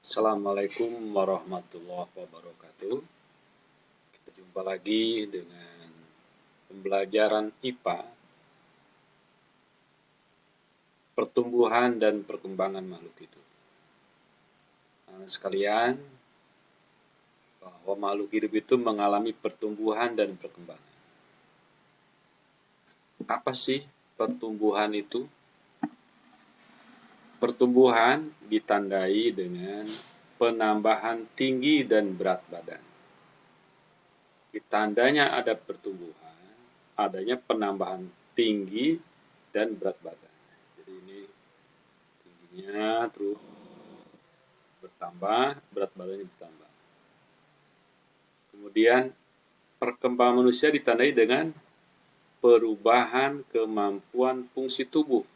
Assalamualaikum warahmatullahi wabarakatuh. Kita jumpa lagi dengan pembelajaran IPA, pertumbuhan dan perkembangan makhluk hidup. Sekalian, bahwa makhluk hidup itu mengalami pertumbuhan dan perkembangan. Apa sih pertumbuhan itu? Pertumbuhan ditandai dengan penambahan tinggi dan berat badan. Tandanya ada pertumbuhan, adanya penambahan tinggi dan berat badan. Jadi ini tingginya terus bertambah, berat badannya bertambah. Kemudian perkembangan manusia ditandai dengan perubahan kemampuan fungsi tubuh,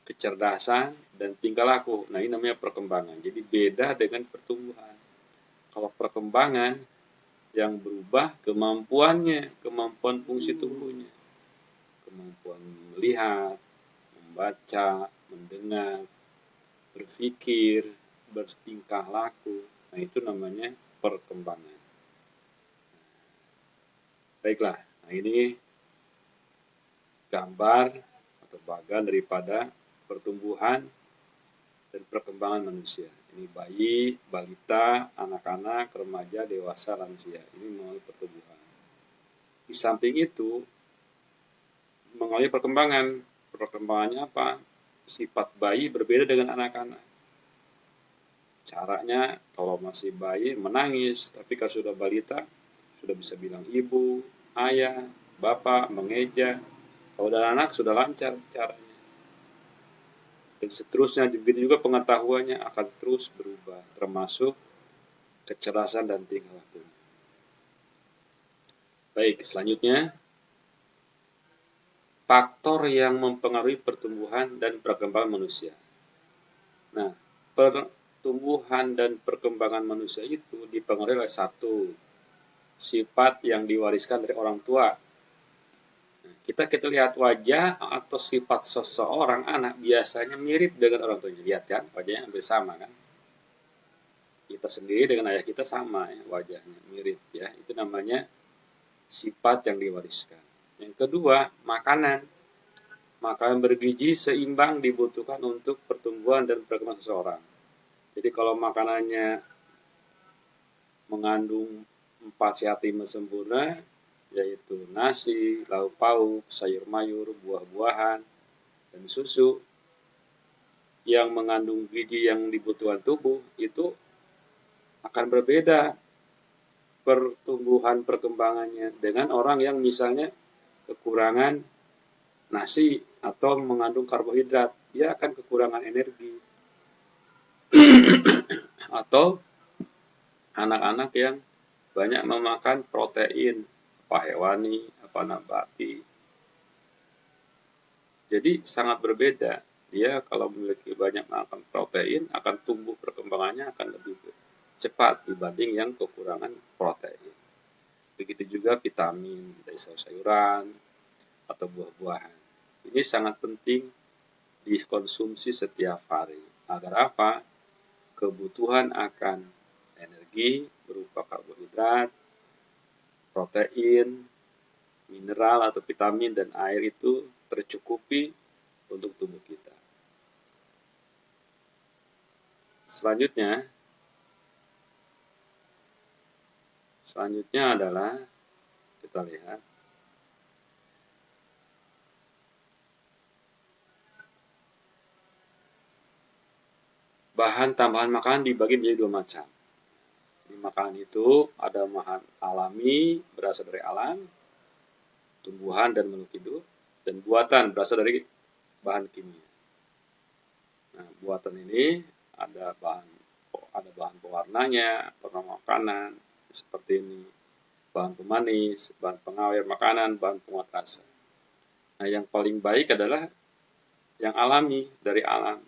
kecerdasan, dan tingkah laku. Nah, ini namanya perkembangan. Jadi beda dengan pertumbuhan. Kalau perkembangan yang berubah kemampuannya, kemampuan fungsi tubuhnya, kemampuan melihat, membaca, mendengar, berpikir, bertingkah laku. Nah, itu namanya perkembangan. Baiklah, nah ini gambar atau bagian daripada pertumbuhan dan perkembangan manusia. Ini bayi, balita, anak-anak, remaja, dewasa, lansia. Ini mengalami pertumbuhan. Di samping itu, mengalami perkembangan. Perkembangannya apa? Sifat bayi berbeda dengan anak-anak. Caranya, kalau masih bayi menangis, tapi kalau sudah balita, sudah bisa bilang ibu, ayah, bapak, mengeja. Kalau udah anak sudah lancar caranya. Dan seterusnya, begitu juga pengetahuannya akan terus berubah, termasuk kecerdasan dan tingkah laku. Baik, selanjutnya, faktor yang mempengaruhi pertumbuhan dan perkembangan manusia. Nah, pertumbuhan dan perkembangan manusia itu dipengaruhi oleh satu, sifat yang diwariskan dari orang tua. Kita lihat wajah atau sifat seseorang anak biasanya mirip dengan orang tuanya. Lihat kan, wajahnya hampir sama kan. Kita sendiri dengan ayah kita sama ya, wajahnya mirip ya. Itu namanya sifat yang diwariskan. Yang kedua, makanan. Makanan bergizi seimbang dibutuhkan untuk pertumbuhan dan perkembangan seseorang. Jadi kalau makanannya mengandung 4 sehat 5 sempurna, yaitu nasi, lauk pauk, sayur mayur, buah-buahan, dan susu yang mengandung gizi yang dibutuhkan tubuh, itu akan berbeda pertumbuhan perkembangannya dengan orang yang misalnya kekurangan nasi atau mengandung karbohidrat, dia akan kekurangan energi. Atau anak-anak yang banyak memakan protein, apa hewani, apa nabati. Jadi sangat berbeda. Dia kalau memiliki banyak makan protein akan tumbuh perkembangannya akan lebih cepat dibanding yang kekurangan protein. Begitu juga vitamin dari sayur-sayuran atau buah-buahan. Ini sangat penting dikonsumsi setiap hari. Agar apa? Kebutuhan akan energi berupa karbohidrat, protein, mineral atau vitamin dan air itu tercukupi untuk tubuh kita. Selanjutnya adalah kita lihat bahan tambahan makanan dibagi menjadi dua macam. Di makanan itu ada bahan alami berasal dari alam, tumbuhan dan makhluk hidup, dan buatan berasal dari bahan kimia. Nah, buatan ini ada bahan pewarnanya, pewarna makanan seperti ini, bahan pemanis, bahan pengawet makanan, bahan penguat rasa. Nah, yang paling baik adalah yang alami dari alam.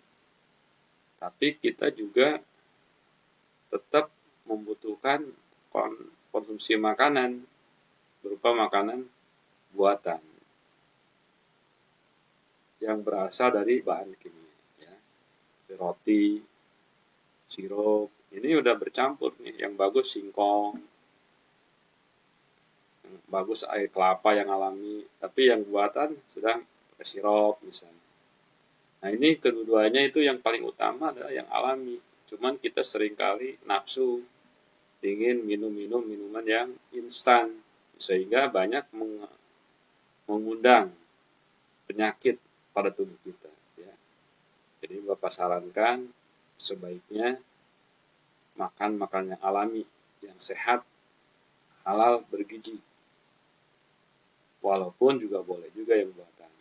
Tapi kita juga tetap membutuhkan konsumsi makanan berupa makanan buatan yang berasal dari bahan kimia, ya. Roti, sirup. Ini udah bercampur nih, yang bagus singkong, yang bagus air kelapa yang alami, tapi yang buatan sudah sirup misalnya. Nah ini keduanya itu yang paling utama adalah yang alami. Cuman kita seringkali nafsu ingin minum-minum minuman yang instan, sehingga banyak mengundang penyakit pada tubuh kita. Ya. Jadi Bapak sarankan sebaiknya makan makanan yang alami, yang sehat, halal, bergizi. Walaupun juga boleh juga yang buatan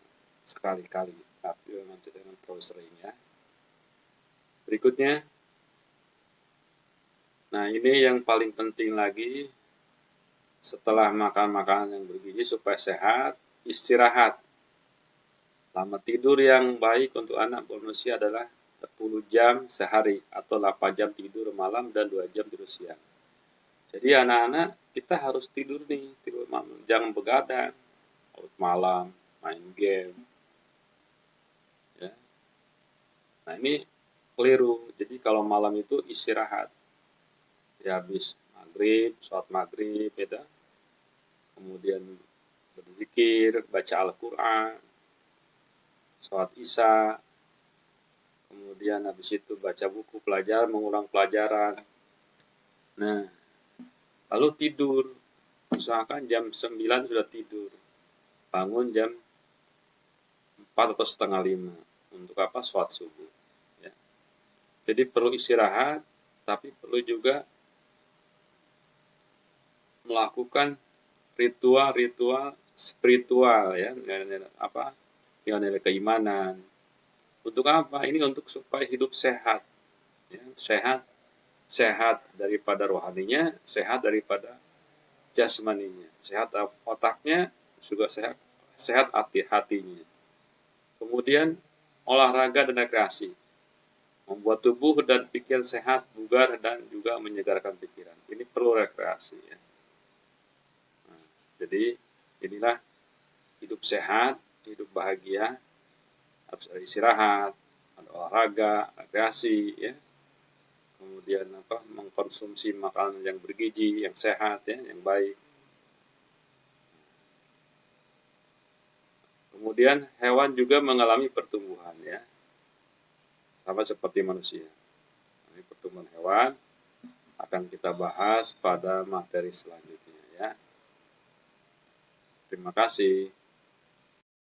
sekali-kali, tapi memang jangan terlalu sering ya. Berikutnya, nah ini yang paling penting lagi, setelah makan makanan yang bergizi supaya sehat, istirahat. Lama tidur yang baik untuk anak manusia adalah 10 jam sehari atau 8 jam tidur malam dan 2 jam tidur siang. Jadi anak-anak kita harus tidur nih, tidur malam, jangan begadang, larut malam, main game. Ya. Nah ini keliru. Jadi kalau malam itu istirahat, ya habis maghrib, sholat maghrib, ya, kemudian berzikir, baca Al-Quran, sholat isya, kemudian habis itu baca buku pelajaran, mengulang pelajaran. Nah, lalu tidur. Misalkan jam 9 sudah tidur. Bangun jam 4 atau setengah 5. Untuk apa? Sholat subuh. Ya. Jadi perlu istirahat, tapi perlu juga melakukan ritual-ritual spiritual ya, apa? Nilai-nilai keimanan. Untuk apa? Ini untuk supaya hidup sehat. Ya, sehat daripada rohaninya, sehat daripada jasmaninya, sehat otaknya, juga sehat hatinya. Kemudian olahraga dan rekreasi, membuat tubuh dan pikiran sehat, bugar dan juga menyegarkan pikiran. Ini perlu rekreasi ya. Nah, jadi inilah hidup sehat, hidup bahagia, harus ada istirahat, ada olahraga, rekreasi ya. Kemudian mengkonsumsi makanan yang bergizi, yang sehat ya, yang baik. Kemudian hewan juga mengalami pertumbuhan ya, sama seperti manusia. Ini pertumbuhan hewan akan kita bahas pada materi selanjutnya ya. Terima kasih.